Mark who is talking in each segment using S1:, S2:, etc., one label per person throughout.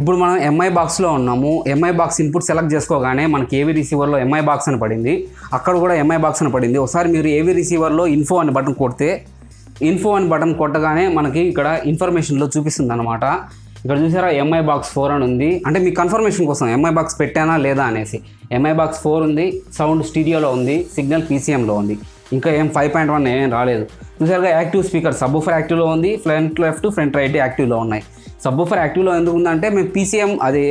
S1: ఇప్పుడు మనం ఎంఐ బాక్స్లో ఉన్నాము. ఎంఐ బాక్స్ ఇన్పుట్ సెలెక్ట్ చేసుకోగానే మనకి ఏవి రిసీవర్లో ఎంఐ బాక్స్ అని పడింది, అక్కడ కూడా ఎంఐ బాక్స్ అని పడింది. ఒకసారి మీరు ఏవి రిసీవర్లో ఇన్ఫో అని బటన్ కొడితే, ఇన్ఫో అని బటన్ కొట్టగానే మనకి ఇక్కడ ఇన్ఫర్మేషన్లో చూపిస్తుంది అనమాట. ఇక్కడ చూసారా ఎంఐ బాక్స్ 4 అని ఉంది. అంటే మీ కన్ఫర్మేషన్ కోసం ఎంఐ బాక్స్ పెట్టానా లేదా అనేసి. ఎంఐ బాక్స్ 4 ఉంది, సౌండ్ స్టీరియోలో ఉంది, సిగ్నల్ పీసీఎంలో ఉంది, ఇంకా ఏం 5.1 ఏం రాలేదు. చూసారుగా యాక్టివ్ స్పీకర్ సబ్వూఫర్ యాక్టివ్లో ఉంది, ఫ్రంట్ లెఫ్ట్ ఫ్రంట్ రైట్ యాక్టివ్లో ఉన్నాయి. సబ్వూఫర్ యాక్టివ్లో ఎందుకు ఉందంటే మేము పీసీఎం అది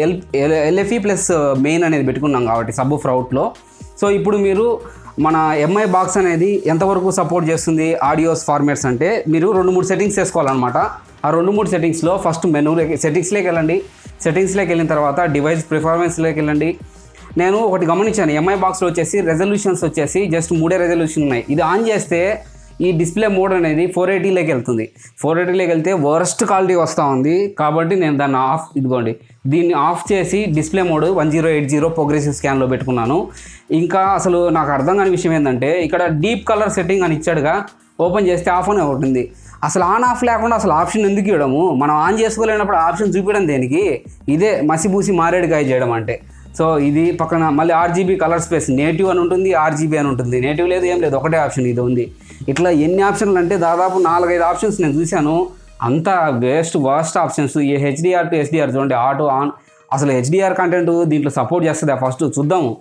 S1: ఎల్ఎఫ్ఈ ప్లస్ మెయిన్ అనేది పెట్టుకున్నాం కాబట్టి సబ్వూఫర్ అవుట్లో. సో ఇప్పుడు మీరు మన ఎంఐ బాక్స్ అనేది ఎంతవరకు సపోర్ట్ చేస్తుంది ఆడియోస్ ఫార్మాట్స్ అంటే మీరు 2-3 సెట్టింగ్స్ చేసుకోవాలన్నమాట. ఆ 2-3 సెట్టింగ్స్లో ఫస్ట్ మెనూలోకి సెట్టింగ్స్లోకి వెళ్ళండి. సెట్టింగ్స్లోకి వెళ్ళిన తర్వాత డివైస్ ప్రిఫార్మెన్స్లోకి వెళ్ళండి. నేను ఒకటి గమనించాను, ఎంఐ బాక్స్లో వచ్చేసి రెజల్యూషన్స్ వచ్చేసి జస్ట్ 3 రెజల్యూషన్ ఉన్నాయి. ఇది ఆన్ చేస్తే ఈ డిస్ప్లే మోడ్ అనేది 480లోకి వెళ్తుంది. 480లోకి వెళ్తే వర్స్ట్ క్వాలిటీ వస్తూ ఉంది. కాబట్టి నేను దాన్ని దీన్ని ఆఫ్ చేసి డిస్ప్లే మోడ్ 1080 ప్రోగ్రెసివ్ స్కాన్లో పెట్టుకున్నాను. ఇంకా అసలు నాకు అర్థం కాని విషయం ఏంటంటే ఇక్కడ డీప్ కలర్ సెట్టింగ్ అని ఇచ్చాడుగా, ఓపెన్ చేస్తే ఆఫ్ అని ఉంటుంది. అసలు ఆన్ ఆఫ్ లేకుండా అసలు ఆప్షన్ ఎందుకు ఇవ్వడము? మనం ఆన్ చేసుకోలేనప్పుడు ఆప్షన్ చూపించడం దేనికి? ఇదే మసిబూసి మారేడుకాయ చేయడం అంటే. సో ఇది పక్కన మళ్ళీ ఆర్జీబీ కలర్ స్పేస్ నేటివ్ అని ఉంటుంది, ఆర్జీబీ అని ఉంటుంది. నేటివ్ లేదు, ఏం లేదు, ఒకటే ఆప్షన్ ఇది ఉంది. ఇట్లా ఎన్ని ఆప్షన్లు అంటే దాదాపు 4-5 ఆప్షన్స్ నేను చూశాను. అంతా వర్స్ట్ ఆప్షన్స్. ఈ హెచ్డిఆర్ టు ఎస్డిఆర్ చూడండి, ఆటో ఆన్. అసలు హెచ్డిఆర్ కంటెంట్ దీంట్లో సపోర్ట్ చేస్తుందా ఫస్ట్ చూద్దాము.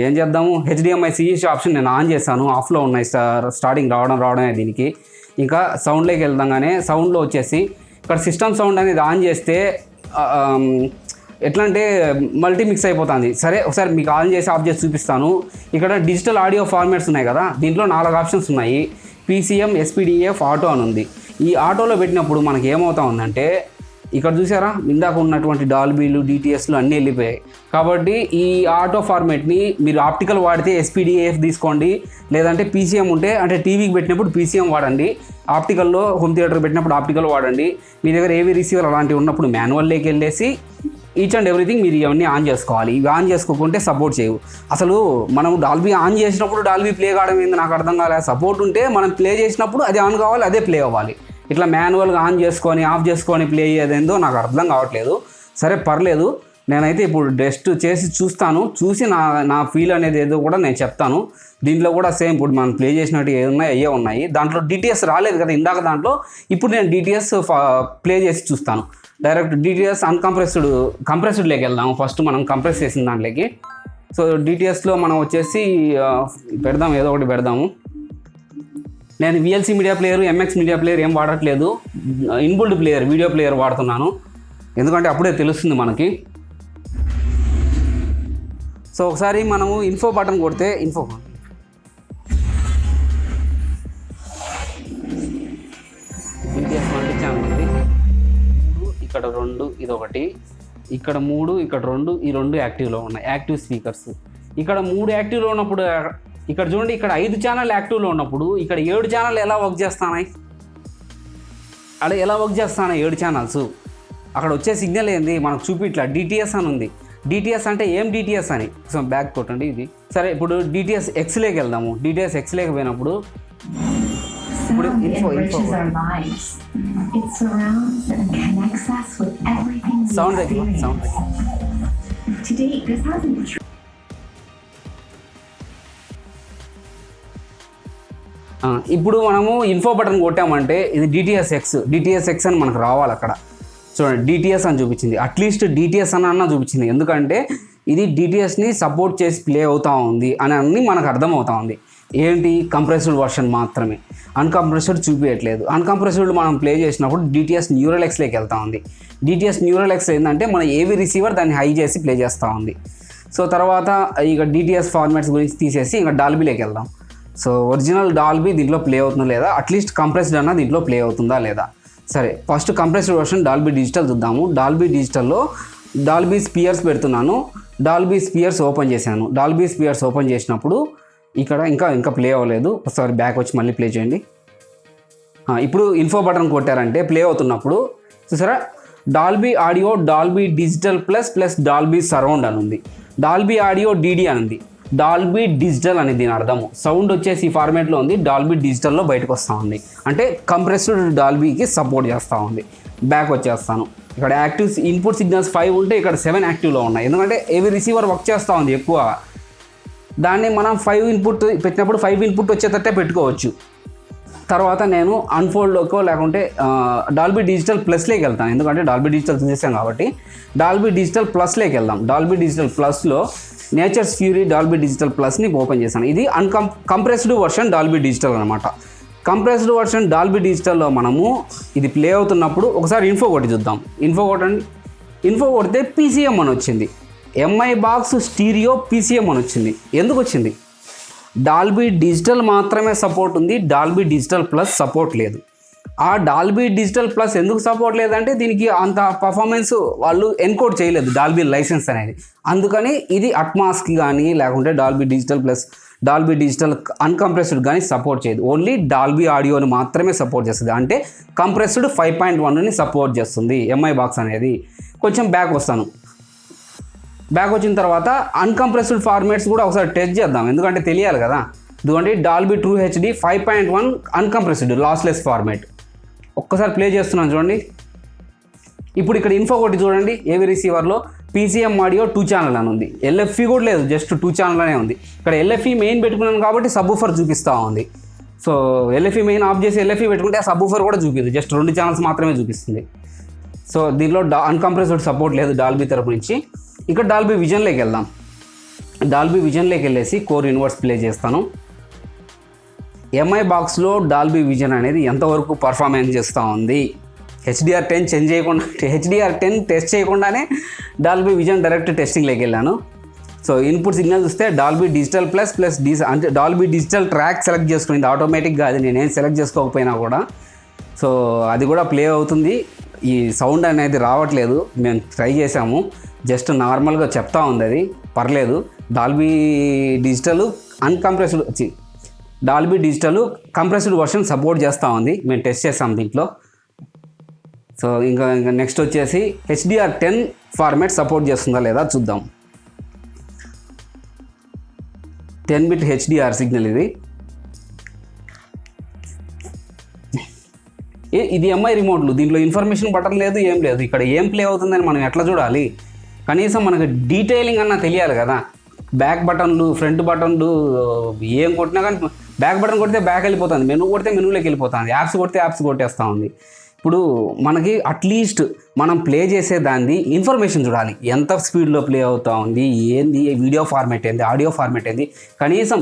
S1: ఏం చేద్దాము, హెచ్డిఎంఐ సిఈసి ఆప్షన్ నేను ఆన్ చేశాను, ఆఫ్లో ఉన్నాయి స్టార్టింగ్ రావడమే దీనికి. ఇంకా సౌండ్లోకి వెళ్దాగానే సౌండ్లో వచ్చేసి ఇక్కడ సిస్టమ్ సౌండ్ అనేది ఆన్ చేస్తే ఎట్లా అంటే మల్టీమిక్స్ అయిపోతుంది. సరే ఒకసారి మీకు ఆన్ చేసి ఆఫ్ చేసి చూపిస్తాను. ఇక్కడ డిజిటల్ ఆడియో ఫార్మాట్స్ ఉన్నాయి కదా, దీంట్లో 4 ఆప్షన్స్ ఉన్నాయి. పీసీఎం, ఎస్పీడిఎఫ్, ఆటో అని ఉంది. ఈ ఆటోలో పెట్టినప్పుడు మనకి ఏమవుతా ఉందంటే ఇక్కడ చూసారా ఇందాక ఉన్నటువంటి డాల్బీలు డిటిఎస్లు అన్నీ వెళ్ళిపోయాయి. కాబట్టి ఈ ఆటో ఫార్మేట్ని మీరు ఆప్టికల్ వాడితే ఎస్పీడిఎఫ్ తీసుకోండి, లేదంటే పీసీఎం ఉంటే అంటే టీవీకి పెట్టినప్పుడు పీసీఎం వాడండి, ఆప్టికల్లో హోమ్ థియేటర్ పెట్టినప్పుడు ఆప్టికల్ వాడండి. మీ దగ్గర ఏవి రిసీవర్ అలాంటివి ఉన్నప్పుడు మాన్యువల్లోకి వెళ్ళేసి ఈచ్ అండ్ ఎవ్రీథింగ్ మీరు ఇవన్నీ ఆన్ చేసుకోవాలి. ఇవి ఆన్ చేసుకోకుంటే సపోర్ట్ చేయవు. అసలు మనం డాల్బీ ఆన్ చేసినప్పుడు డాల్బీ ప్లే కావడం ఏంది నాకు అర్థం కాలేదు. సపోర్ట్ ఉంటే మనం ప్లే చేసినప్పుడు అది ఆన్ కావాలి, అదే ప్లే అవ్వాలి. ఇట్లా మాన్యువల్గా ఆన్ చేసుకొని ఆఫ్ చేసుకొని ప్లే అయ్యేదేందో నాకు అర్థం కావట్లేదు. సరే పర్లేదు, నేనైతే ఇప్పుడు టెస్ట్ చేసి చూసి నా ఫీల్ అనేది ఏదో కూడా నేను చెప్తాను. దీంట్లో కూడా సేమ్ ఇప్పుడు మనం ప్లే చేసినట్టు అయ్యే ఉన్నాయి. దాంట్లో డిటిఎస్ రాలేదు కదా ఇందాక దాంట్లో. ఇప్పుడు నేను డిటిఎస్ ప్లే చేసి చూస్తాను. డైరెక్ట్ డిటిఎస్ కంప్రెస్డ్లోకి వెళ్దాము. ఫస్ట్ మనం కంప్రెస్ చేసిన దాంట్లోకి. సో డిటిఎస్లో మనం వచ్చేసి ఏదో ఒకటి పెడదాము. నేను VLC media player, MX media player ఏం వాడట్లేదు, ఇన్బుల్డ్ ప్లేయర్ వీడియో ప్లేయర్ వాడుతున్నాను. ఎందుకంటే అప్పుడే తెలుస్తుంది మనకి. సో ఒకసారి మనము ఇన్ఫో బటన్ కొడితే డిటిఎస్ మల్టీ ఛానల్ ఉంది. 3 ఇక్కడ 2 ఇదొకటి, ఇక్కడ 3 ఇక్కడ 2 ఈ 2 యాక్టివ్లో ఉన్నాయి. యాక్టివ్ స్పీకర్స్ ఇక్కడ 3 యాక్టివ్లో ఉన్నప్పుడు ఇక్కడ చూడండి, ఇక్కడ 5 ఛానల్ యాక్టివ్లో ఉన్నప్పుడు ఇక్కడ 7 ఛానల్ ఎలా వర్క్ చేస్తున్నాయి? 7 ఛానల్స్. అక్కడ వచ్చే సిగ్నల్ ఏంది మనకు చూపిట్లా, డిటిఎస్ అని ఉంది. డిటిఎస్ అంటే ఏం డిటిఎస్ అని సో బ్యాక్ కొట్టండి ఇది. సరే ఇప్పుడు డిటిఎస్ ఎక్స్లోకి వెళ్దాము. డిటిఎస్ ఎక్స్లోకి పోయినప్పుడు ఇప్పుడు సౌండ్ ఇప్పుడు మనము ఇన్ఫో బటన్ కొట్టామంటే ఇది డిటిఎస్ ఎక్స్ అని మనకు రావాలి. అక్కడ చూడండి డిటిఎస్ అని చూపించింది. అట్లీస్ట్ డిటిఎస్ అన్న చూపించింది. ఎందుకంటే ఇది డిటిఎస్ని సపోర్ట్ చేసి ప్లే అవుతూ ఉంది అని అన్ని మనకు అర్థమవుతా ఉంది. ఏంటి కంప్రెస్డ్ వర్షన్ మాత్రమే, అన్కంప్రెస్డ్ చూపించట్లేదు. అన్కంప్రెస్డ్ మనం ప్లే చేసినప్పుడు డిటిఎస్ న్యూరల్ ఎక్స్లోకి వెళ్తూ ఉంది. డిటిఎస్ న్యూరల్ ఎక్స్ ఏంటంటే మన ఏవి రిసీవర్ దాన్ని హై చేసి ప్లే చేస్తూ ఉంది. సో తర్వాత ఇక డిటిఎస్ ఫార్మాట్స్ గురించి తీసేసి ఇంకా డాల్బీలోకి వెళ్దాం. సో ఒరిజినల్ డాల్బీ దీంట్లో ప్లే అవుతుందా లేదా, అట్లీస్ట్ కంప్రెస్డ్ అన్న దీంట్లో ప్లే అవుతుందా లేదా. సరే first compressed version Dolby digital చూద్దాము. డాల్బీ డిజిటల్లో డాల్బీ స్పియర్స్ పెడుతున్నాను. డాల్బీ స్పియర్స్ ఓపెన్ చేశాను. డాల్బీ స్పియర్స్ ఓపెన్ చేసినప్పుడు ఇక్కడ ఇంకా ప్లే అవ్వలేదు. ఒకసారి బ్యాక్ వచ్చి మళ్ళీ ప్లే చేయండి. ఇప్పుడు ఇన్ఫో బటన్ కొట్టారంటే ప్లే అవుతున్నప్పుడు చూసారా Dolby audio, Dolby digital plus Dolby surround అని ఉంది. డాల్బీ ఆడియో డిడి అని ఉంది. డాల్బీ డిజిటల్ అని దీని అర్థము. సౌండ్ వచ్చేసి ఈ ఫార్మేట్లో ఉంది, డాల్బీ డిజిటల్లో బయటకు వస్తూ ఉంది. అంటే కంప్రెస్డ్ డాల్బీకి సపోర్ట్ చేస్తూ ఉంది. బ్యాక్ వచ్చేస్తాను. ఇక్కడ యాక్టివ్ ఇన్పుట్ సిగ్నల్స్ 5 ఉంటే ఇక్కడ 7 యాక్టివ్లో ఉన్నాయి. ఎందుకంటే ఏవి రిసీవర్ వర్క్ చేస్తూ ఉంది ఎక్కువ, దాన్ని మనం 5 ఇన్పుట్ పెట్టినప్పుడు 5 ఇన్పుట్ వచ్చేటట్టే పెట్టుకోవచ్చు. తర్వాత నేను అన్ఫోల్డ్లోకో లేకుంటే డాల్బీ డిజిటల్ ప్లస్లోకి వెళ్తాను. ఎందుకంటే డాల్బీ డిజిటల్ చూసేసాం కాబట్టి డాల్బీ డిజిటల్ ప్లస్లోకి వెళ్దాం. డాల్బీ డిజిటల్ ప్లస్లో నేచర్స్ ఫ్యూరీ డాల్బీ డిజిటల్ ప్లస్ని ఓపెన్ చేశాను. ఇది కంప్రెస్డ్ వర్షన్ డాల్బీ డిజిటల్ అనమాట. కంప్రెస్డ్ వర్షన్ డాల్బీ డిజిటల్లో మనము ఇది ప్లే అవుతున్నప్పుడు ఒకసారి ఇన్ఫో కొట్టి చూద్దాం. ఇన్ఫో కొడితే పీసీఎం అని వచ్చింది. ఎంఐ బాక్స్ స్టీరియో పీసీఎం అని వచ్చింది. ఎందుకు వచ్చింది? డాల్బీ డిజిటల్ మాత్రమే సపోర్ట్ ఉంది, డాల్బీ డిజిటల్ ప్లస్ సపోర్ట్ లేదు. ఆ డాల్బీ డిజిటల్ ప్లస్ ఎందుకు సపోర్ట్ లేదంటే దీనికి అంత పర్ఫార్మెన్స్ వాళ్ళు ఎన్కోడ్ చేయలేదు డాల్బీ లైసెన్స్ అనేది. అందుకని ఇది అట్మాస్కి కానీ లేకుంటే Dolby digital plus Dolby digital uncompressed కానీ సపోర్ట్ చేయదు. ఓన్లీ డాల్బీ ఆడియోని మాత్రమే సపోర్ట్ చేస్తుంది. అంటే కంప్రెస్డ్ 5.1ని సపోర్ట్ చేస్తుంది ఎంఐ బాక్స్ అనేది. కొంచెం బ్యాక్ వస్తాను. బ్యాక్ వచ్చిన తర్వాత అన్కంప్రెస్డ్ ఫార్మాట్స్ కూడా ఒకసారి టెస్ట్ చేద్దాం, ఎందుకంటే తెలియాలి కదా. ఇదిగోండి Dolby true HD 5.1 uncompressed lossless format. ఒక్కసారి ప్లే చేస్తున్నాను చూడండి. ఇప్పుడు ఇక్కడ ఇన్ఫో కొట్టి చూడండి. ఏవి రిసీవర్లో పీసీఎం ఆడియో 2 ఛానల్ అని ఉంది. ఎల్ఎఫ్ఈ కూడా లేదు, జస్ట్ 2 ఛానల్ అనే ఉంది. ఇక్కడ ఎల్ఎఫ్ఈ మెయిన్ పెట్టుకున్నాను కాబట్టి సబ్వూఫర్ చూపిస్తూ ఉంది. సో ఎల్ఎఫ్ఈ మెయిన్ ఆఫ్ చేసి ఎల్ఎఫ్ఈ పెట్టుకుంటే ఆ సబ్వూఫర్ కూడా చూపిస్తుంది, జస్ట్ 2 ఛానల్స్ మాత్రమే చూపిస్తుంది. సో దీనిలో అన్కంప్రెస్డ్ సపోర్ట్ లేదు డాల్బీ తరపు నుంచి. ఇక్కడ డాల్బీ విజన్లోకి వెళ్దాం. డాల్బీ విజన్లోకి వెళ్ళేసి కోర్ ఇన్వర్స్ ప్లే చేస్తాను. ఎంఐ బాక్స్లో డాల్బీ విజన్ అనేది ఎంతవరకు పర్ఫార్మెన్స్ చేస్తూ ఉంది. HDR10 చేంజ్ చేయకుండా, HDR10 టెస్ట్ చేయకుండానే డాల్బీ విజన్ డైరెక్ట్ టెస్టింగ్లోకి వెళ్ళాను. సో ఇన్పుట్ సిగ్నల్ చూస్తే డాల్బీ డిజిటల్ ప్లస్ అంటే డాల్బీ డిజిటల్ ట్రాక్ సెలెక్ట్ చేసుకునింది ఆటోమేటిక్గా. అది నేనేం సెలెక్ట్ చేసుకోకపోయినా కూడా సో అది కూడా ప్లే అవుతుంది. ఈ సౌండ్ అనేది రావట్లేదు, మేము ట్రై చేసాము, జస్ట్ నార్మల్గా చెప్తా ఉంది, అది పర్లేదు. Dolby digital uncompressed Dolby digital compressed version support చేస్తూ ఉంది, మేము టెస్ట్ చేసాం దీంట్లో. సో ఇంకా నెక్స్ట్ వచ్చేసి HDR10 ఫార్మాట్ సపోర్ట్ చేస్తుందా లేదా చూద్దాం. 10 బిట్ HDR సిగ్నల్ ఇది ఎంఐ రిమోట్లు. దీంట్లో ఇన్ఫర్మేషన్ బటన్ లేదు, ఏం లేదు. ఇక్కడ ఏం ప్లే అవుతుందని మనం ఎట్లా చూడాలి? కనీసం మనకు డీటెయిలింగ్ అన్నా తెలియాలి కదా. బ్యాక్ బటన్లు, ఫ్రంట్ బటన్లు ఏం కొట్టినా కానీ బ్యాక్ బటన్ కొడితే బ్యాక్ వెళ్ళిపోతుంది, మెనూ కొడితే మెనూలోకి వెళ్ళిపోతుంది, యాప్స్ కొడితే యాప్స్ కొట్టేస్తూ ఉంది. ఇప్పుడు మనకి అట్లీస్ట్ మనం ప్లే చేసే దాన్ని ఇన్ఫర్మేషన్ చూడాలి. ఎంత స్పీడ్లో ప్లే అవుతూ ఉంది, ఏంది వీడియో ఫార్మాట్ ఏంది, ఆడియో ఫార్మాట్ ఏంది, కనీసం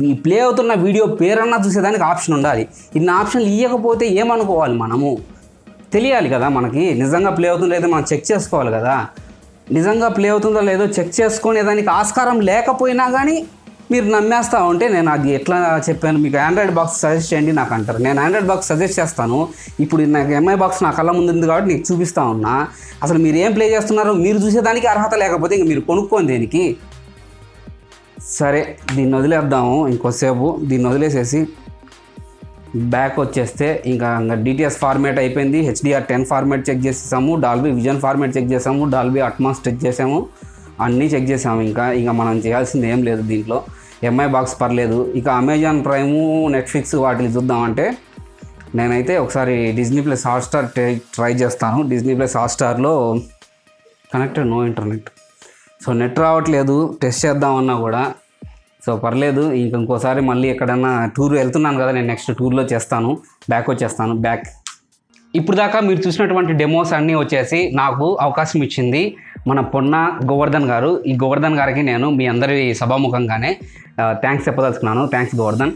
S1: ఈ ప్లే అవుతున్న వీడియో పేరన్నా చూసేదానికి ఆప్షన్ ఉండాలి. ఇన్ని ఆప్షన్లు ఇవ్వకపోతే ఏమనుకోవాలి? మనము తెలియాలి కదా, మనకి నిజంగా ప్లే అవుతుందో లేదో మనం చెక్ చేసుకోవాలి కదా. నిజంగా ప్లే అవుతుందో లేదో చెక్ చేసుకునేదానికి ఆస్కారం లేకపోయినా కానీ మీరు నమ్మేస్తూ ఉంటే నేను అది ఎట్లా చెప్పాను మీకు ఆండ్రాయిడ్ బాక్స్ సజెస్ట్ చేయండి నాకు అంటారు. నేను ఆండ్రాయిడ్ బాక్స్ సజెస్ట్ చేస్తాను. ఇప్పుడు నాకు ఎంఐ బాక్స్ నా కళ్ళ ముందు ఉంది కాబట్టి నీకు చూపిస్తూ ఉన్నా. అసలు మీరు ఏం ప్లే చేస్తున్నారో మీరు చూసేదానికి అర్హత లేకపోతే ఇంక మీరు కొనుక్కోండి దేనికి. సరే దీన్ని వదిలేద్దాము ఇంకోసేపు. దీన్ని వదిలేసేసి బ్యాక్ వచ్చేస్తే ఇంకా డిటిఎస్ ఫార్మాట్ అయిపోయింది. HDR10 ఫార్మాట్ చెక్ చేసేసాము, డాల్బీ విజన్ ఫార్మాట్ చెక్ చేసాము, డాల్బీ అట్మాస్ చెక్ చేసాము, అన్నీ చెక్ చేసాము. ఇంకా మనం చేయాల్సింది ఏం లేదు దీంట్లో. ఎంఐ బాక్స్ పర్లేదు. ఇక అమెజాన్ ప్రైము, నెట్ఫ్లిక్స్ వాటిని చూద్దామంటే నేనైతే ఒకసారి డిజ్నీ ప్లస్ హాట్స్టార్ ట్రై చేస్తాను. డిజ్నీ ప్లస్ హాట్స్టార్లో connected no internet. So net రావట్లేదు, టెస్ట్ చేద్దామన్నా కూడా. సో పర్లేదు, ఇంకోసారి మళ్ళీ ఎక్కడన్నా టూర్ వెళ్తున్నాను కదా, నేను నెక్స్ట్ టూర్లో చేస్తాను. బ్యాక్ వచ్చేస్తాను. ఇప్పుడు దాకా మీరు చూసినటువంటి డెమోస్ అన్నీ వచ్చేసి నాకు అవకాశం ఇచ్చింది మన పొన్న గోవర్ధన్ గారు. ఈ గోవర్ధన్ గారికి నేను మీ అందరి సభాముఖంగానే థ్యాంక్స్ చెప్పదలుచుకున్నాను. థ్యాంక్స్ గోవర్ధన్.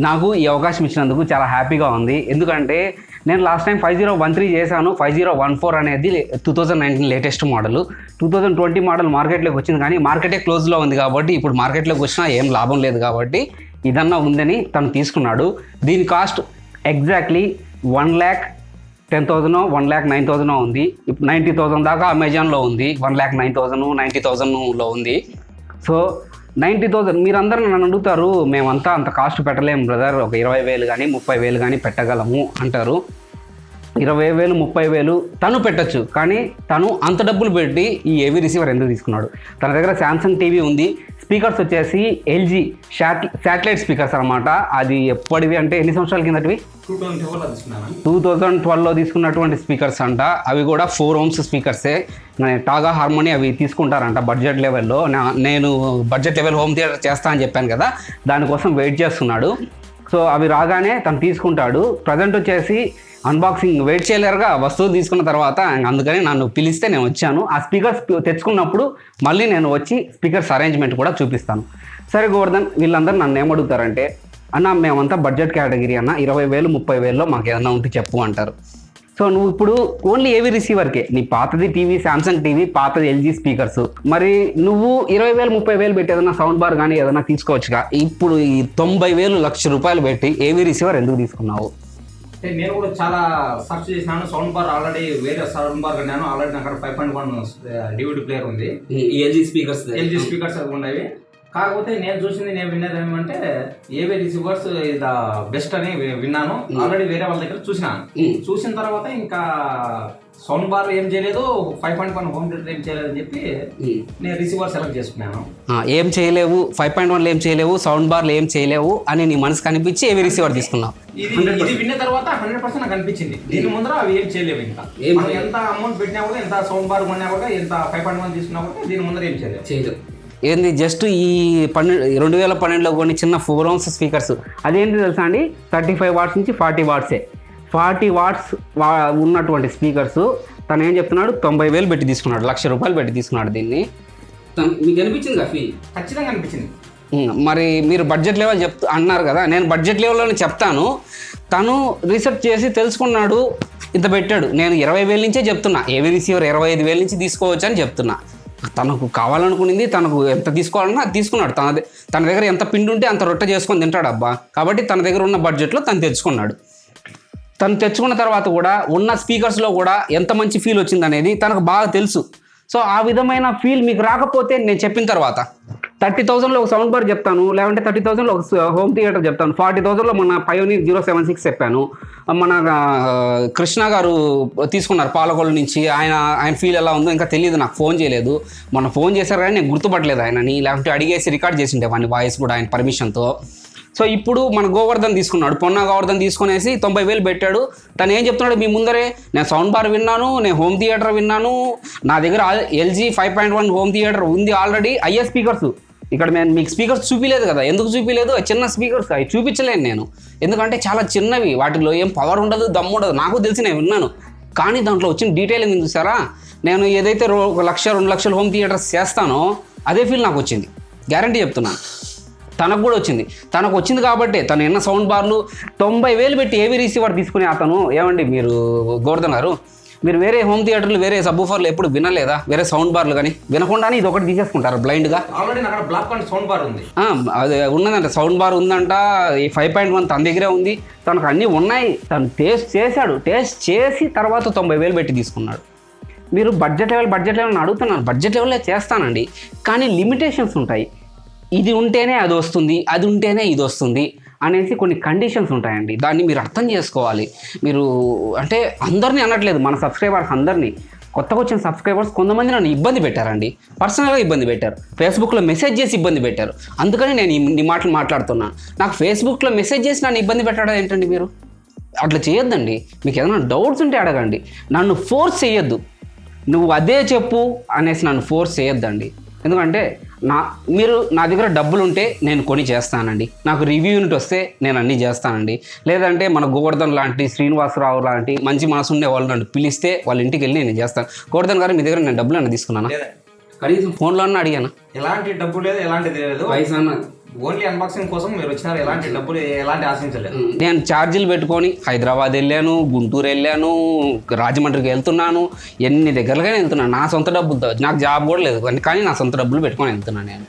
S1: నాకు ఈ అవకాశం ఇచ్చినందుకు చాలా హ్యాపీగా ఉంది. ఎందుకంటే నేను లాస్ట్ టైం 5013 చేశాను. 5014 అనేది 2019 లేటెస్ట్ మోడల్. 2020 మోడల్ మార్కెట్లోకి వచ్చింది, కానీ మార్కెటే క్లోజ్లో ఉంది కాబట్టి ఇప్పుడు మార్కెట్లోకి వచ్చినా ఏం లాభం లేదు కాబట్టి ఇదన్నా ఉందని తను తీసుకున్నాడు. దీని కాస్ట్ ఎగ్జాక్ట్లీ 1,10,000 1,09,000 ఉంది. ఇప్పుడు 90,000 దాకా అమెజాన్లో ఉంది. 1,09,000 90,000లో ఉంది. సో 90,000 మీరందరూ నన్ను అడుగుతారు, మేమంతా అంత కాస్ట్ పెట్టలేము బ్రదర్, ఒక 20,000 కానీ 30,000 కానీ పెట్టగలము అంటారు. 20,000 30,000 తను పెట్టచ్చు, కానీ తను అంత డబ్బులు పెట్టి ఈ ఏవీ రిసీవర్ ఎందుకు తీసుకున్నాడు? తన దగ్గర శాంసంగ్ టీవీ ఉంది, స్పీకర్స్ వచ్చేసి ఎల్జీ శాటిలైట్ స్పీకర్స్ అనమాట. అది ఎప్పటివి అంటే ఎన్ని సంవత్సరాల కిందటివి? 2012లో తీసుకున్నటువంటి స్పీకర్స్ అంట. అవి కూడా 4 ohms స్పీకర్సే. టాగా హార్మోని అవి తీసుకుంటారంట బడ్జెట్ లెవెల్లో. నేను బడ్జెట్ లెవెల్ హోమ్ థియేటర్ చేస్తా అని చెప్పాను కదా, దానికోసం వెయిట్ చేస్తున్నాడు. సో అవి రాగానే తను తీసుకుంటాడు. ప్రజెంట్ వచ్చేసి అన్బాక్సింగ్ వెయిట్ చేయలేరుగా, వస్తువు తీసుకున్న తర్వాత, అందుకని నన్ను పిలిస్తే నేను వచ్చాను. ఆ స్పీకర్స్ తెచ్చుకున్నప్పుడు మళ్ళీ నేను వచ్చి స్పీకర్స్ అరేంజ్మెంట్ కూడా చూపిస్తాను. సరే గోవర్ధన్, వీళ్ళందరూ నన్ను ఏమడుగుతారంటే, అన్న మేమంతా బడ్జెట్ కేటగిరీ అన్న, 20,000 30,000లో మాకు ఏదైనా ఉంటే చెప్పు అంటారు. సో నువ్వు ఇప్పుడు ఓన్లీ ఏవి రిసీవర్కే, నీ పాతది టీవీ శాంసంగ్ టీవీ, పాతది ఎల్జీ స్పీకర్స్, మరి నువ్వు 20,000 30,000 పెట్టి ఏదైనా సౌండ్ బార్ కానీ ఏదైనా తీసుకోవచ్చుగా. ఇప్పుడు ఈ 90,000 1,00,000 పెట్టి ఏవి రిసీవర్ ఎందుకు తీసుకున్నావు?
S2: నేను కూడా చాలా సర్చ్ చేసినాను. సౌండ్ బార్ ఆల్రెడీ వేరే సౌండ్ బార్ కన్నాను. ఆల్రెడీ నాకు అక్కడ 5.1 DVD ప్లేయర్ ఉంది.
S1: ఎల్జీ స్పీకర్స్
S2: అవి ఉన్నాయి. కాకపోతే నేను చూసింది, నేను విన్నది ఏమంటే ఏవే రిసీవర్స్ ద బెస్ట్ అని విన్నాను. ఆల్రెడీ వేరే వాళ్ళ దగ్గర చూసిన తర్వాత ఇంకా సౌండ్ బార్ ఏం చేయలేదు, 5.1 హోమ్ థియేటర్ ఏం చేయలేదు అని చెప్పి నేను రిసీవర్ సెలెక్ట్ చేసుకున్నాను.
S1: ఏం చేయలేవు, 5.1 ఏం చేయలేవు, సౌండ్ బార్లు ఏం చేయలేవు అని నీ మనసు కనిపించి ఏవి రిసీవర్ తీసుకున్నావు.
S2: ఇది విన్న తర్వాత 100% నాకు అనిపించింది. దీని ముందర అవి ఏం చేయలేవు. ఇంకా మనం ఎంత అమౌంట్ పెట్టినా కూడా, ఎంత సౌండ్ బార్ కొన్నా కూడా, ఎంత 5.1 తీసుకున్నా కూడా దీని ముందర ఏం చేయలేవు.
S1: ఏంది జస్ట్ ఈ 2012లో కొన్ని చిన్న 4 ohms స్పీకర్స్. అదేంటి తెలుసా అండి, 35 watts నుంచి 40 watts. 40 watts ఉన్నటువంటి స్పీకర్స్ తను ఏం చెప్తున్నాడు, 90,000 పెట్టి తీసుకున్నాడు, 1,00,000 రూపాయలు పెట్టి తీసుకున్నాడు. దీన్ని మీకు అనిపించింది ఫీల్?
S2: ఖచ్చితంగా అనిపించింది.
S1: మరి మీరు బడ్జెట్ లెవెల్ అన్నారు కదా, నేను బడ్జెట్ లెవెల్లోనే చెప్తాను. తను రీసెర్చ్ చేసి తెలుసుకున్నాడు, ఇంత పెట్టాడు. నేను 20,000 నుంచే చెప్తున్నా, ఏవి రిసీవర్ 25,000 నుంచి తీసుకోవచ్చు అని చెప్తున్నా. తనకు కావాలనుకునింది, తనకు ఎంత తీసుకోవాలన్నా అది తీసుకున్నాడు. తన దగ్గర ఎంత పిండి ఉంటే అంత రొట్టె చేసుకొని తింటాడు అబ్బా. కాబట్టి తన దగ్గర ఉన్న బడ్జెట్లో తను తెచ్చుకున్నాడు. తను తెచ్చుకున్న తర్వాత కూడా ఉన్న స్పీకర్స్లో కూడా ఎంత మంచి ఫీల్ వచ్చింది అనేది తనకు బాగా తెలుసు. సో ఆ విధమైన ఫీల్ మీకు రాకపోతే నేను చెప్పిన తర్వాత 30,000లో ఒక సౌండ్ బార్ చెప్తాను, లేదంటే 30,000లో ఒక హోమ్ థియేటర్ చెప్తాను. 40,000లో మన పయోనీర్ 076 చెప్పాను. మన కృష్ణ గారు తీసుకున్నారు పాలకొల్లు నుంచి. ఆయన ఫీల్ ఎలా ఉందో ఇంకా తెలియదు, నాకు ఫోన్ చేయలేదు. మొన్న ఫోన్ చేశారు కానీ నేను గుర్తుపట్టలేదు ఆయనని, లేకపోతే అడిగేసి రికార్డ్ చేసిండే వాడిని వాయిస్ కూడా ఆయన పర్మిషన్తో. సో ఇప్పుడు మన గోవర్ధన్ తీసుకున్నాడు, పొన్నా గోవర్ధన్ తీసుకునేసి 90,000 పెట్టాడు. తను ఏం చెప్తున్నాడు మీ ముందరే, నేను సౌండ్ బార్ విన్నాను, నేను హోమ్ థియేటర్ విన్నాను, నా దగ్గర ఎల్జీ 5.1 హోమ్ థియేటర్ ఉంది ఆల్రెడీ. అయ్యే స్పీకర్స్ ఇక్కడ నేను మీకు స్పీకర్స్ చూపించలేదు కదా. ఎందుకు చూపించలేదు? చిన్న స్పీకర్స్, అవి చూపించలేను నేను, ఎందుకంటే చాలా చిన్నవి, వాటిలో ఏం పవర్ ఉండదు, దమ్ము ఉండదు. నాకు తెలిసి నేను విన్నాను, కానీ దాంట్లో వచ్చిన డీటెయిల్ ఎందుకు చూసారా? నేను ఏదైతే 1,00,000 2,00,000 హోమ్ థియేటర్స్ చేస్తానో అదే ఫీల్ నాకు వచ్చింది, గ్యారంటీ చెప్తున్నాను. తనకు కూడా వచ్చింది. తనకు వచ్చింది కాబట్టి తను ఎన్న సౌండ్ బార్లు 90,000 పెట్టి ఏవి రిసీవర్ తీసుకునే అతను, ఏమండి మీరు గోవర్ధన్ గారు, మీరు వేరే హోమ్ థియేటర్లు వేరే సబ్బూఫర్లు ఎప్పుడు వినలేదా? వేరే సౌండ్ బార్లు కానీ వినకుండానే ఇది ఒకటి తీసేసుకుంటారు బ్లైండ్గా.
S2: ఆల్రెడీ అక్కడ బ్లాక్ అండ్ సౌండ్ బార్ ఉంది,
S1: అది ఉన్నదంట, సౌండ్ బార్ ఉందంట. ఈ 5.1 తన దగ్గరే ఉంది, తనకు అన్నీ ఉన్నాయి. తను టేస్ట్ చేశాడు, టేస్ట్ చేసి తర్వాత 90,000 పెట్టి తీసుకున్నాడు. మీరు బడ్జెట్ లెవెల్ అడుగుతున్నాను, బడ్జెట్ లెవెల్లో చేస్తానండి, కానీ లిమిటేషన్స్ ఉంటాయి. ఇది ఉంటేనే అది వస్తుంది, అది ఉంటేనే ఇది వస్తుంది అనేసి కొన్ని కండిషన్స్ ఉంటాయండి. దాన్ని మీరు అర్థం చేసుకోవాలి. మీరు అంటే అందరినీ అనట్లేదు, మన సబ్స్క్రైబర్స్ అందరినీ, కొత్తగా వచ్చిన సబ్స్క్రైబర్స్ కొంతమంది నన్ను ఇబ్బంది పెట్టారండి, పర్సనల్గా ఇబ్బంది పెట్టారు, ఫేస్బుక్లో మెసేజ్ చేసి ఇబ్బంది పెట్టారు. అందుకని నేను ఈ మాటలు మాట్లాడుతున్నాను. నాకు ఫేస్బుక్లో మెసేజ్ చేసి నన్ను ఇబ్బంది పెట్టడం ఏంటండి? మీరు అట్లా చేయొద్దండి. మీకు ఏదైనా డౌట్స్ ఉంటే అడగండి, నన్ను ఫోర్స్ చేయొద్దు. నువ్వు అదే చెప్పు అనేసి నన్ను ఫోర్స్ చేయొద్దండి. ఎందుకంటే మీరు నా దగ్గర డబ్బులు ఉంటే నేను కొని చేస్తానండి, నాకు రివ్యూ యూనిట్ వస్తే నేను అన్నీ చేస్తానండి. లేదంటే మన గోవర్ధన్ లాంటి, శ్రీనివాసరావు లాంటి మంచి మనసు ఉండే వాళ్ళు నన్ను పిలిస్తే వాళ్ళ ఇంటికి వెళ్ళి నేను చేస్తాను. గోవర్ధన్ గారు మీ దగ్గర నేను డబ్బులు అన్న తీసుకున్నాను, కనీసం ఫోన్లో అన్న అడిగాను.
S2: ఎలాంటి డబ్బు లేదు, ఎలాంటిది లేదు,
S1: పైసా
S2: ఓన్లీ అన్బాక్సింగ్ కోసం మీరు వచ్చినారు. ఎలాంటి డబ్బులు ఎలాంటి ఆశించలేదు.
S1: నేను ఛార్జీలు పెట్టుకొని హైదరాబాద్ వెళ్ళాను, గుంటూరు వెళ్ళాను, రాజమండ్రికి వెళ్తున్నాను, ఎన్ని దగ్గరగానే వెళ్తున్నాను నా సొంత డబ్బులతో. నాకు జాబ్ కూడా లేదు కానీ నా సొంత డబ్బులు పెట్టుకొని వెళ్తున్నాను.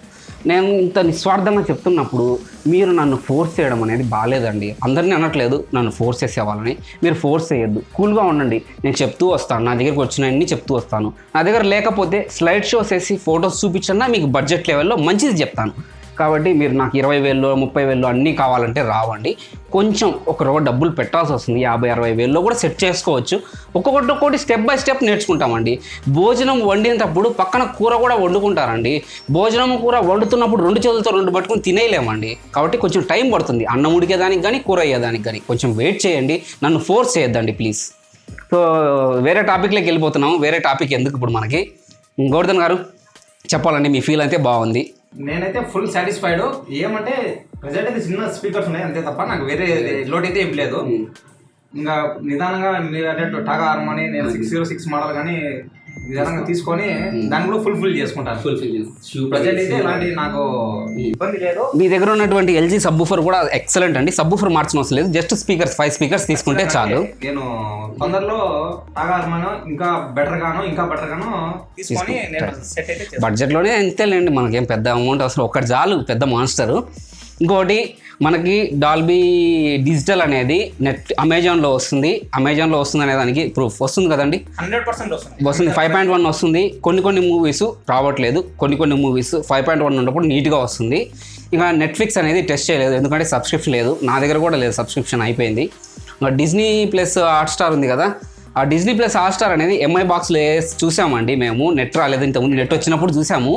S1: నేను ఇంత నిస్వార్థంగా చెప్తున్నప్పుడు మీరు నన్ను ఫోర్స్ చేయడం అనేది బాగాలేదండి. అందరినీ అనట్లేదు నన్ను ఫోర్స్ చేసేవాళ్ళని, మీరు ఫోర్స్ చేయొద్దు, కూల్గా ఉండండి. నేను చెప్తూ వస్తాను, నా దగ్గరకు వచ్చినవన్నీ చెప్తూ వస్తాను. నా దగ్గర లేకపోతే స్లైడ్ షోస్ వేసి ఫొటోస్ చూపించన్నా మీకు బడ్జెట్ లెవెల్లో మంచిది చెప్తాను. కాబట్టి మీరు నాకు 20,000 30,000 అన్నీ కావాలంటే రావండి. కొంచెం ఒక రవ్వ డబ్బులు పెట్టాల్సి వస్తుంది. 50-60,000లో కూడా సెట్ చేసుకోవచ్చు. ఒక్కొక్కటి స్టెప్ బై స్టెప్ నేర్చుకుంటామండి. భోజనం వండినప్పుడు పక్కన కూర కూడా వండుకుంటారండి. భోజనం కూర వండుతున్నప్పుడు 2 చేతులతో 2 పట్టుకుని తినేయలేమండి. కాబట్టి కొంచెం టైం పడుతుంది అన్నం ఉడికేదానికి కానీ కూర అయ్యేదానికి కానీ. కొంచెం వెయిట్ చేయండి, నన్ను ఫోర్స్ చేయొద్దండి ప్లీజ్. సో వేరే టాపిక్లోకి వెళ్ళిపోతున్నాము. వేరే టాపిక్ ఎందుకు ఇప్పుడు మనకి. గోవర్ధన్ గారు చెప్పాలండి, మీ ఫీల్ అయితే బాగుంది.
S2: నేనైతే ఫుల్ సాటిస్ఫైడ్. ఏమంటే ప్రజెంట్ అయితే చిన్న స్పీకర్స్ ఉన్నాయి అంతే తప్ప నాకు వేరే లోడ్ అయితే ఏం లేదు. ఇంకా నిదానంగా మీరు అంటే టాగా హార్మోని నేను 606 మోడల్ కానీ నిదానంగా తీసుకొని దాన్ని కూడా ఫుల్ఫిల్ చేసుకుంటాను. ప్రజెంట్ అయితే ఇలాంటి నాకు ఇబ్బంది లేదు.
S1: మీ దగ్గర ఉన్నటువంటి LG సబ్బూఫర్ కూడా ఎక్సలెంట్ అండి. సబ్బూఫర్ మార్చిన అవసరం లేదు, జస్ట్ స్పీకర్స్ 5 స్పీకర్స్ తీసుకుంటే చాలు.
S2: నేను తొందరలో టాగా హార్మోని ఇంకా బెటర్ గాను తీసుకొని నేను సెట్ అయితే
S1: బడ్జెట్లోనే అంతేలేండి, మనకేం పెద్ద అమౌంట్ అసలు ఒక్కటి చాలు, పెద్ద మాన్స్టర్. ఇంకోటి మనకి డాల్బీ డిజిటల్ అనేది అమెజాన్లో వస్తుంది అనే దానికి ప్రూఫ్ వస్తుంది కదండి.
S2: 100%
S1: వస్తుంది. 5.1 వస్తుంది. కొన్ని మూవీస్ రావట్లేదు, కొన్ని మూవీస్ 5.1 ఉన్నప్పుడు నీట్గా వస్తుంది. ఇక నెట్ఫ్లిక్స్ అనేది టెస్ట్ చేయలేదు, ఎందుకంటే సబ్స్క్రిప్షన్ లేదు, నా దగ్గర కూడా లేదు, సబ్స్క్రిప్షన్ అయిపోయింది. డిజ్నీ ప్లస్ హాట్స్టార్ ఉంది కదా, ఆ డిజ్నీ ప్లస్ హాట్స్టార్ అనేది MI బాక్స్లో చూసామండి మేము. నెట్ రాలేదు, ఇంతకుముందు నెట్ వచ్చినప్పుడు చూసాము.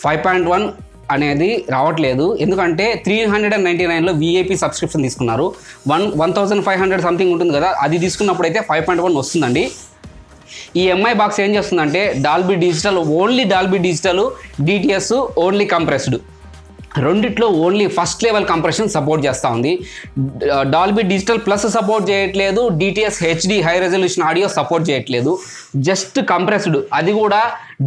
S1: 5.1 అనేది రావట్లేదు, ఎందుకంటే 399లో VIP సబ్స్క్రిప్షన్ తీసుకున్నారు. 1,500 సంథింగ్ ఉంటుంది కదా, అది తీసుకున్నప్పుడు అయితే 5.1 వస్తుందండి. ఈ MI బాక్స్ ఏం చేస్తుందంటే Dolby digital, only Dolby digital, DTS only compressed, రెండిట్లో only first level compression support చేస్తూ ఉంది. డాల్బీ డిజిటల్ ప్లస్ సపోర్ట్ చేయట్లేదు, DTS HD high resolution audio support చేయట్లేదు, జస్ట్ కంప్రెస్డ్. అది కూడా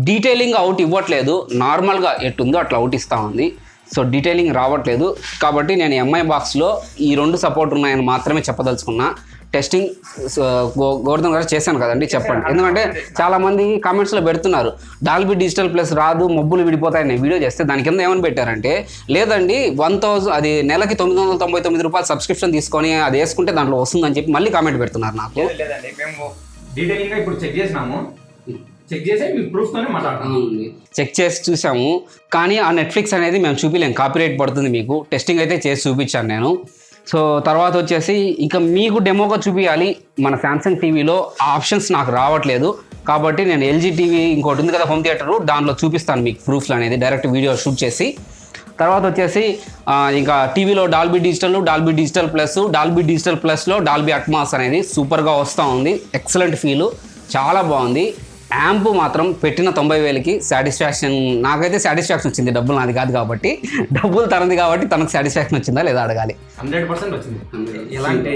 S1: డీటెయిలింగ్ అవుట్ ఇవ్వట్లేదు, నార్మల్గా ఎట్టుందో అట్లా అవుట్ ఇస్తూ ఉంది. సో డీటెయిలింగ్ రావట్లేదు. కాబట్టి నేను MI బాక్స్లో ఈ 2 సపోర్ట్ ఉన్నాయని మాత్రమే చెప్పదలుచుకున్నా. టెస్టింగ్ గోవర్ధన్ గారు చేశాను కదండి, చెప్పండి. ఎందుకంటే చాలామంది కామెంట్స్లో పెడుతున్నారు డాల్బీ డిజిటల్ ప్లస్ రాదు, మబ్బులు విడిపోతాయి. నేను వీడియో చేస్తే దాని కింద ఏమని పెట్టారంటే, లేదండి 1,000 అది నెలకి 999 రూపాయలు సబ్స్క్రిప్షన్ తీసుకొని అది వేసుకుంటే దాంట్లో వస్తుందని చెప్పి మళ్ళీ కామెంట్ పెడుతున్నారు నాకు.
S2: లేదండి, మేము డీటెయిలింగ్గా ఇప్పుడు చెక్ చేసినాము, చెక్ చేసి మీ ప్రూఫ్తోనే మాట్లాడతాము.
S1: చెక్ చేసి చూసాము, కానీ ఆ నెట్ఫ్లిక్స్ అనేది మేము చూపించలేము, కాపీరైట్ పడుతుంది మీకు. టెస్టింగ్ అయితే చేసి చూపించాను నేను. సో తర్వాత వచ్చేసి ఇంకా మీకు డెమోగా చూపించాలి మన శాంసంగ్ టీవీలో ఆ ఆప్షన్స్ నాకు రావట్లేదు. కాబట్టి నేను LG టీవీ ఇంకోటి ఉంది కదా హోమ్ థియేటరు, దానిలో చూపిస్తాను మీకు ప్రూఫ్లు అనేది, డైరెక్ట్ వీడియో షూట్ చేసి. తర్వాత వచ్చేసి ఇంకా టీవీలో Dolby digital plus, Dolby digital ప్లస్లో డాల్బీ అట్మాస్ అనేది సూపర్గా వస్తూ ఉంది. ఎక్సలెంట్ ఫీలు, చాలా బాగుంది. యాంప్ మాత్రం పెట్టిన 90,000కి సాటిస్ఫాక్షన్, నాకైతే సాటిస్ఫాక్షన్ వచ్చింది. డబ్బులు నాది కాదు కాబట్టి, డబ్బులు తనది కాబట్టి తనకు సాటిస్ఫాక్షన్ వచ్చిందా లేదా అడగాలి.
S2: 100% వచ్చింది, ఎలాంటి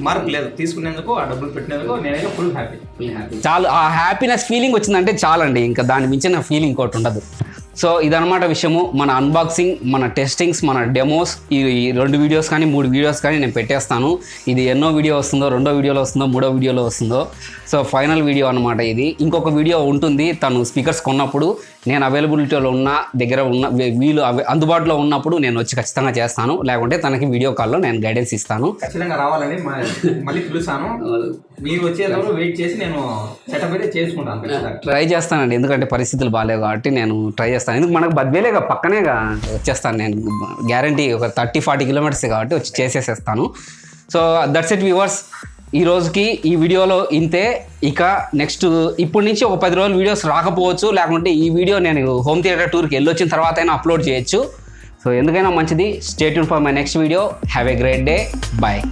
S2: మార్పు లేదు. తీసుకునేందుకు ఆ డబ్బులు పెట్టినందుకు నేనైతే ఫుల్ హ్యాపీ.
S1: చాలు, ఆ హ్యాపీనెస్ ఫీలింగ్ వచ్చిందంటే చాలండి, ఇంకా దాని మించిన ఫీలింగ్ ఇంకోటి ఉండదు. సో ఇదన్నమాట విషయము. మన అన్బాక్సింగ్, మన టెస్టింగ్స్, మన డెమోస్, ఈ 2 వీడియోస్ కానీ 3 వీడియోస్ కానీ నేను పెట్టేస్తాను. ఇది ఎన్నో వీడియో వస్తుందో, 2వ వీడియోలో వస్తుందో, 3వ వీడియోలో వస్తుందో. సో ఫైనల్ వీడియో అనమాట ఇది. ఇంకొక వీడియో ఉంటుంది, తను స్పీకర్స్ కొన్నప్పుడు నేను అవైలబిలిటీలో ఉన్న దగ్గర ఉన్న వీళ్ళు అందుబాటులో ఉన్నప్పుడు నేను వచ్చి ఖచ్చితంగా చేస్తాను. లేకుంటే తనకి వీడియో కాల్లో నేను గైడెన్స్ ఇస్తాను.
S2: ఖచ్చితంగా రావాలని మళ్ళీ పిలుస్తాను. మీరు వచ్చేటప్పుడు వెయిట్ చేసి నేను సెటప్ అయితే చేసుకుంటాను,
S1: ట్రై చేస్తానండి. ఎందుకంటే పరిస్థితులు బాగాలేవు కాబట్టి నేను ట్రై చేస్తాను. ఎందుకు మనకు బద్వేలేగా పక్కనేగా, వచ్చేస్తాను నేను గ్యారంటీ. ఒక 30-40 కిలోమీటర్స్ కాబట్టి వచ్చి చేసేసేస్తాను. సో దట్స్ ఇట్ వ్యూవర్స్, ఈ రోజుకి ఈ వీడియోలో ఇంతే. ఇక నెక్స్ట్ ఇప్పటి నుంచి ఒక 10 రోజులు వీడియోస్ రాకపోవచ్చు, లేకుంటే ఈ వీడియో నేను హోమ్ థియేటర్ టూర్కి వెళ్ళొచ్చిన తర్వాత అయినా అప్లోడ్ చేయొచ్చు. సో ఎందుకైనా మంచిది. Stay tune for my next video. Have a great day. Bye.